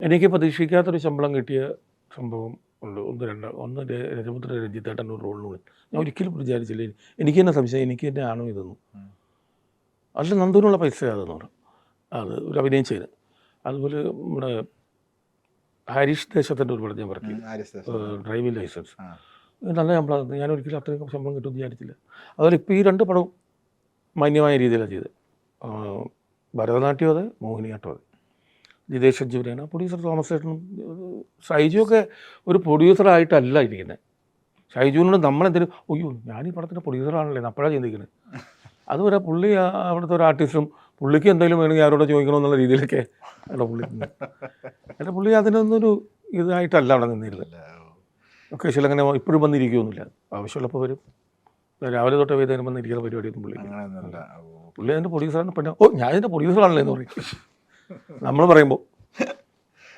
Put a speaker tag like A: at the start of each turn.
A: എനിക്ക് പ്രതീക്ഷിക്കാത്തൊരു ശമ്പളം കിട്ടിയ സംഭവം ഉണ്ട്. ഒന്ന് രജപുത്ര രഞ്ജിത്തേട്ടൻ ഒരു റോളിന് വിളി. ഞാൻ ഒരിക്കലും വിചാരിച്ചില്ല. എനിക്ക് തന്നെ സംശയം, എനിക്ക് തന്നെ ആണോ ഇതൊന്നും. അതിൽ നന്ദുവിനുള്ള പൈസ അതെന്ന് പറഞ്ഞു. അത് ഒരു അഭിനയം ചെയ്ത്. അതുപോലെ നമ്മുടെ ഹാരിഷ് ദേശത്തിൻ്റെ ഒരു പടം ഞാൻ വർക്ക് ചെയ്തു, ഡ്രൈവിംഗ് ലൈസൻസ്. നല്ല ശമ്പളം. ഞാൻ ഒരിക്കലും അത്രയും ശമ്പളം കിട്ടുമെന്ന് വിചാരിച്ചില്ല. അതുപോലെ ഇപ്പോൾ ഈ 2 പടവും മാന്യമായ രീതിയിലാണ് ചെയ്തത്. ഭരതനാട്യം അതെ, മോഹിനിയാട്ടം അതെ. ജിതേഷ് അഞ്ചുവിനാണ് പ്രൊഡ്യൂസർ. തോമസ് ചേട്ടനും ഷൈജുവൊക്കെ ഒരു പ്രൊഡ്യൂസറായിട്ടല്ല ഇരിക്കുന്നത്. ഷൈജുവിനോട് നമ്മളെന്തെങ്കിലും അയ്യോ ഞാൻ ഈ പടത്തിൻ്റെ പ്രൊഡ്യൂസറാണല്ലേ അപ്പോഴാണ് ചിന്തിക്കുന്നത്. അതുവരെ പുള്ളി അവിടുത്തെ ഒരു ആർട്ടിസ്റ്റും, പുള്ളിക്ക് എന്തെങ്കിലും വേണമെങ്കിൽ ആരോട് ചോദിക്കണമെന്നുള്ള രീതിയിലൊക്കെ അല്ല പുള്ളി. അല്ല പുള്ളി അതിനൊന്നൊരു ഇതായിട്ടല്ല അവിടെ നിന്നിരുന്നത്. ഒക്കേഷൻ അങ്ങനെ ഇപ്പോഴും വന്നിരിക്കുകയൊന്നുമില്ല. ആവശ്യമുള്ളപ്പോൾ വരും. രാവിലെ തൊട്ട് വൈകുന്നേരം വന്നിരിക്കുന്ന പരിപാടിയൊന്നും പുള്ളി അതിൻ്റെ പ്രൊഡ്യൂസറാണ്. പിന്നെ ഞാൻ ഇതിൻ്റെ പ്രൊഡ്യൂസറാണല്ലേ എന്ന് പറയും നമ്മൾ പറയുമ്പോൾ.